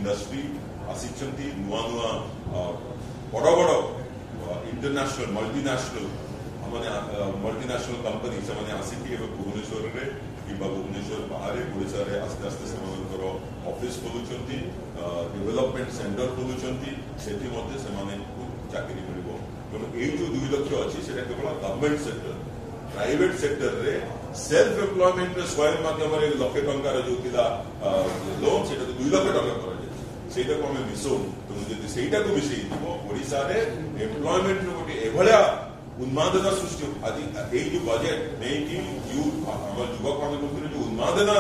industry आसिचंती नुआ नुआ बड़ बड़ इंटरनेशनल मल्टीनेशनल माने मल्टीनेशनल कंपनी से माने आसिकी भुवनेश्वर रे कि भुवनेश्वर बाहर ओडिशा रे आस्ते आस्ते से ऑफिस खोलुचंती डेवलपमेंट सेंटर खोलुचंती सेठी मध्ये से माने चाकरी मिलबो तेणु ए जो 2 लाख अछि सेटा केवल गवर्नमेंट सेक्टर प्राइवेट सेक्टर रे सेल्फ एम्प्लॉयमेंट रे स्वयं माध्यम रे लाख टंका रे जो थिला लोन सेटा 2 लाख टंका कर सेटा को हमें मिसो तो जदि सेटा को मिसई दिबो ओडिशा रे एम्प्लॉयमेंट रो गोटे एभलिया उन्मादना सृष्टि आज ए जो बजेट नै कि जो हमर युवक मान को जो उन्मादना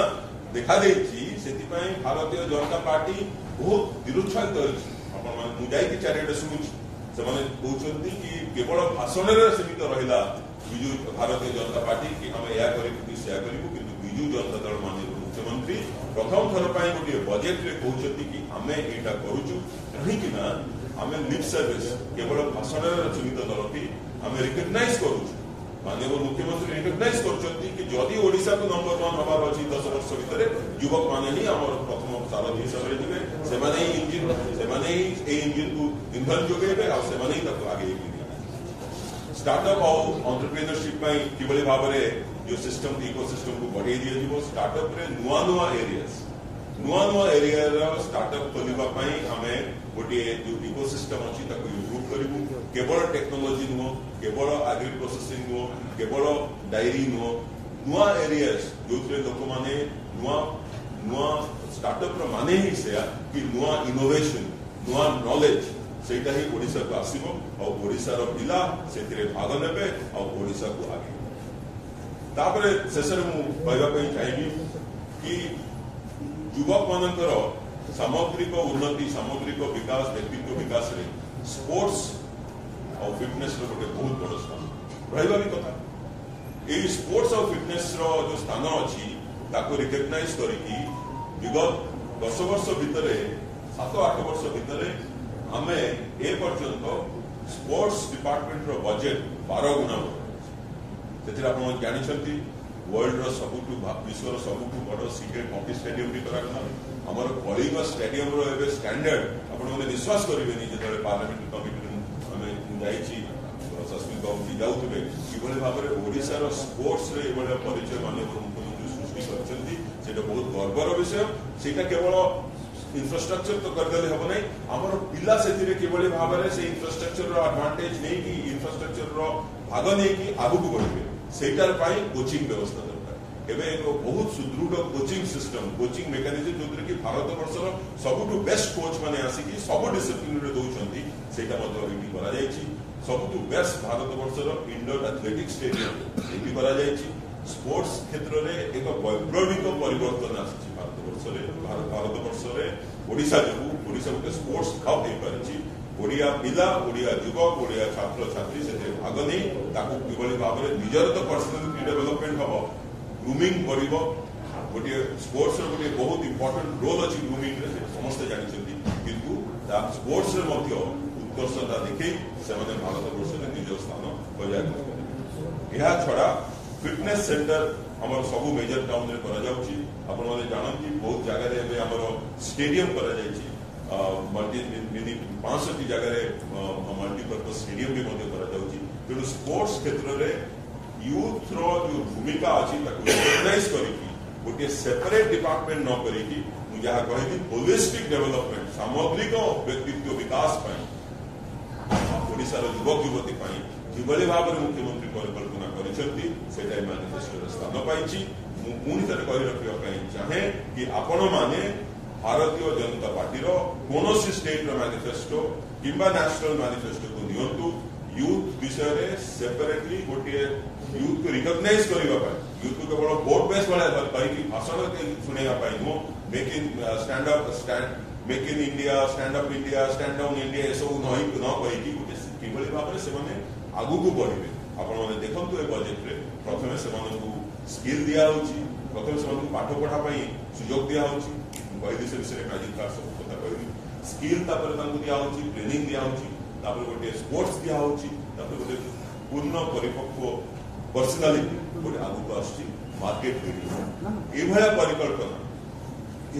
देखा देछि सेति पई भारतीय जनता पार्टी बहुत निरुत्साहित होछि अपन मान मुजाई के चारिटा सुनुछि से माने कहउछन्ती कि केवल भाषण रे सीमित रहिला बिजु भारतीय जनता पार्टी कि हम या करिबु कि सेया करिबु किंतु बिजु जनता दल माननीय मुख्यमंत्री प्रथम थर पई गोटे बजेट रे कहउछन्ती कि हमें एटा करूछु नहीं कि ना हमें लिप सर्विस केवल भाषण रे सीमित नरखी हमें रिकग्नाइज करूछु माननीय मुख्यमंत्री रिकग्नाइज करछन्ती कि जदि ओडिशा को नंबर 1 हबार अछि 10 वर्ष भितर युवक माने ही हमर प्रथम सारथी हिसाब रे दिबे से माने ए इंजन को ईंधन जोगेबे आ से माने तक आगे स्टार्टअप और एंटरप्रेन्योरशिप में किबले भाव रे जो सिस्टम इकोसिस्टम को बढ़ाई दिया जीवो स्टार्टअप रे नुआ नुआ एरिया रा स्टार्टअप खोलिबा पई हमें गोटे जो इकोसिस्टम अछि ताको इम्प्रूव करिवु केवल टेक्नोलॉजी नुओ केवल एग्री प्रोसेसिंग नुओ केवल डायरी नुओ नुआ एरियास जोथरे लोक माने नुआ स्टार्टअप रो माने ही से कि नुआ इनोवेशन नुआ नॉलेज सेटा ही ओडिशा को आसीबो और ओडिशा रो पिला सेतिरे भाग नेबे और ओडिशा को आगे तापरे शेषरे मु कहबा पई चाहिबी कि युवक मानकर सामग्रिक उन्नति सामग्रिक विकास व्यक्तित्व विकास रे स्पोर्ट्स और फिटनेस रो गोटे बहुत बड़ स्थान रहिबा भी कथा ए स्पोर्ट्स और फिटनेस रो जो स्थान अछि ताको रिकग्नाइज करिकि विगत 10 वर्ष भितरे 7-8 वर्ष भितरे हमें ए पर्यंत स्पोर्ट्स डिपार्टमेंट रो बजेट 12 गुना सेतिर आपण जानिछंती वर्ल्ड रो सबुठु विश्व रो सबुठु बड़ क्रिकेट हॉकी स्टेडियम भी करागला हमर कलिंग स्टेडियम रो एबे स्टैंडर्ड आपण माने विश्वास करिवेनी जेतले पार्लियामेंट कमिटी हमें जाईची सस्मित बाबू जाउथबे किबले भाबरे ओडिसा रो स्पोर्ट्स रे एबले परिचय माने मुख्यमंत्री सृष्टि करछंती सेटा बहुत गर्वर विषय सेटा केवल इंफ्रास्ट्रक्चर तो करदेले हबो नै हमर पिला सेतिरे केबले भाबरे से इंफ्रास्ट्रक्चर रो एडवांटेज नै कि इंफ्रास्ट्रक्चर रो भाग नै कि आगु को बढ़िबे सेटार पाई कोचिंग व्यवस्था दरकार एबे एक बहुत सुदृढ़ कोचिंग सिस्टम कोचिंग मेकानिज्म जोतरे कि भारत वर्षर सबुठु बेस्ट कोच माने आसी कि सब डिसिप्लिन रे दोउछंती सेटा मध्ये एटी करा जायछि सबुठु बेस्ट भारत वर्षर इंडोर एथलेटिक्स स्टेडियम एटी करा जायछि स्पोर्ट्स क्षेत्र रे एक वैप्लविक परिवर्तन आछि भारत वर्ष रे ओडिशा जो ओडिशा गोटे स्पोर्ट्स हब हे परिछि ओडिया पिला ओडिया युवक ओडिया छात्र छात्री से भाग नहीं ताको किबली भाव में निजर तो पर्सनालिटी डेवलपमेंट हम ग्रूमिंग करिवो गोटे स्पोर्ट्स रो गोटे बहुत इंपोर्टेंट रोल अछि ग्रूमिंग रे समस्त जानिछंती किंतु ता स्पोर्ट्स रे मध्ये उत्कर्षता देखै से माने भारत वर्ष रे निज स्थान बजाय करते यह छडा फिटनेस सेंटर हमर सब मेजर टाउन रे करा जाउची आपण माने जानंती बहुत जगह रे हमर स्टेडियम करा जायछि मल्टी 500 जगह मल्टीपर्पज स्टेडियम भी करा जाउची तेणु स्पोर्ट्स क्षेत्र रे यूथ रो जो भूमिका अछि ताको रिकग्नाइज करिकि गोटे सेपरेट डिपार्टमेंट न करिकि मु जहा कहली होलिस्टिक डेवलपमेंट सामग्रिक व्यक्तित्व विकास पई ओडिसा रो युवक युवती पई किबले भाव में मुख्यमंत्री परिकल्पना करिसंती सेटा मैनिफेस्टो रे स्थान पाइछि मु पुनी तरे कहि रखियो पई चाहे कि आपण माने भारतीय जनता पार्टी रो कोनोसी स्टेट रो मैनिफेस्टो किंबा नेशनल मैनिफेस्टो को नियंतु यूथ विषय रे सेपरेटली गोटे यूथ को रिकॉग्नाइज करिवा पाए यूथ को केवल वोट बेस वाला कहि भाषण के सुनेगा पाए know make in make in India stand up India stand down India एसो नही न कहि कि गोटे किबली भाव से माने आगु को बढ़िबे आपण माने देखंतु ए बजेट रे प्रथमे से माने को स्किल दिया होची प्रथमे से माने पाठ पढ़ा पई सुयोग दिया होची कहि से विषय काजी का सब कथा कहि स्किल तापर तांको दिया होची ट्रेनिंग दिया होची तापर गोटे स्पोर्ट्स दिया होची तापर गोटे पूर्ण परिपक्व पर्सनालिटी गोटे आगु को आछि मार्केट रीडिंग ए भला परिकल्पना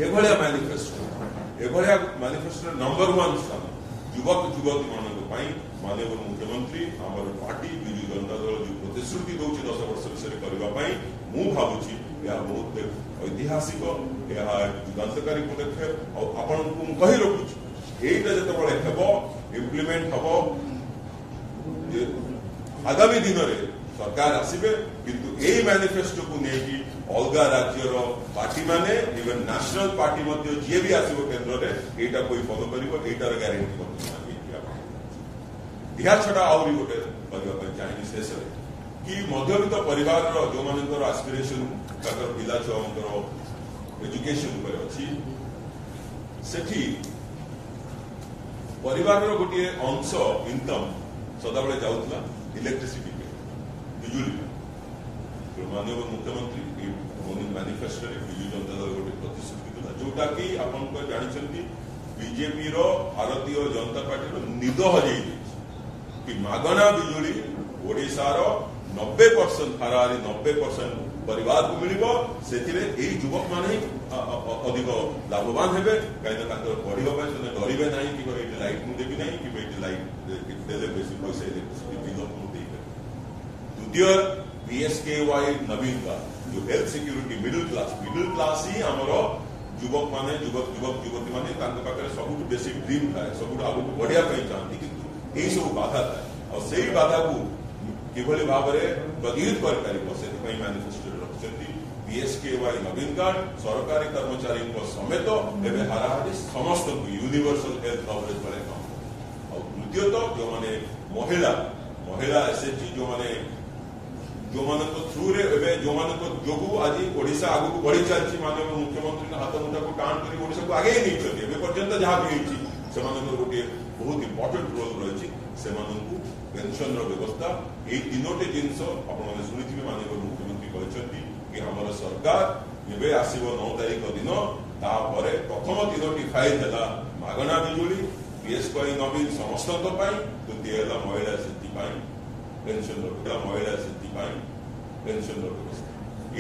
ए भला मैनिफेस्टो एभलिया मैनिफेस्टो नंबर 1 स्थान युवक युवती मानक माननीय मुख्यमंत्री आमर पार्टी विजु जनता दल जो प्रतिश्रुति दौर 10 वर्ष विषय करने मु भावुची बहुत ऐतिहासिक जुगांतकारी पदक्षेप और आपण कही रखुची एटा जतबळे हेबो इम्प्लीमेंट हबो आगामी दिन में सरकार आसबे किंतु ए मैनिफेस्टो को लेकिन अलग राज्यर पार्टी माने इवन नेशनल पार्टी मध्य जी भी आसो केन्द्र में एटा कोई फॉलो करिवो एटार ग्यारंटी या छड़ा आउरी गोटे करबा चाहिए शेष कि मध्यवित्त परिवार जो मानकर एस्पिरेशन ताकर पिला छुआंकर एजुकेशन पर अछि सेठी परिवार गोटे अंश इनकम सदाबले जाउतला इलेक्ट्रिसिटी पे बिजुली पे माननीय मुख्यमंत्री मैनिफेस्टो विजु जनता दल गोटे प्रतिश्रुति देला जोटा कि आपन को जानिछंती बीजेपी रो भारतीय जनता पार्टी रो निद हजई कि मागना बिजुली ओडिशार 90% हाराहारी 90% परिवार को मिल से युवक मैंने अधिक लाभवान हे कहीं पढ़ा डरवे ना कि ये लाइट मुझे देवी ना कि लाइट देले बेसी पैसा इलेक्ट्रिसिटी बिल द्वितीय PSKY नवीन का जो हेल्थ सिक्योरिटी मिडिल क्लास ही आमर युवक माने युवती माने पाखे सब बेसी ड्रीम थाए सब आगे बढ़िया चाहती कि यही सब बाधा थाए और से बाधा को किभली भाव में प्रतिरोध कर मैनिफेस्टो रखिंट PSKY नवीन कार्ड सरकारी कर्मचारी समेत एवं हाराहारी समस्त यूनिवर्सल हेल्थ कवरेज वाले काम और तृतीयतः जो मैंने महिला SHG जो मैंने जो मान थ्रू रे जो मान जो आज ओडिशा आगु बढ़ी चलती माननीय मुख्यमंत्री हाथ मुठा को टाण कर ओडिशा को आगे नहीं पर्यंत जहाँ भी गोटे बहुत इंपोर्टेंट रोल रही से पेंशन व्यवस्था ये तीनोटी जिनस आपने शुणी माननीय मुख्यमंत्री कहते कि आम सरकार एवं आसो 9 तारिख दिन तापर प्रथम तीनोटी फाइल है मागना बिजुली PSKY नवीन समस्त द्वितीय महिला से पेंशन महिला से पेंशन व्यवस्था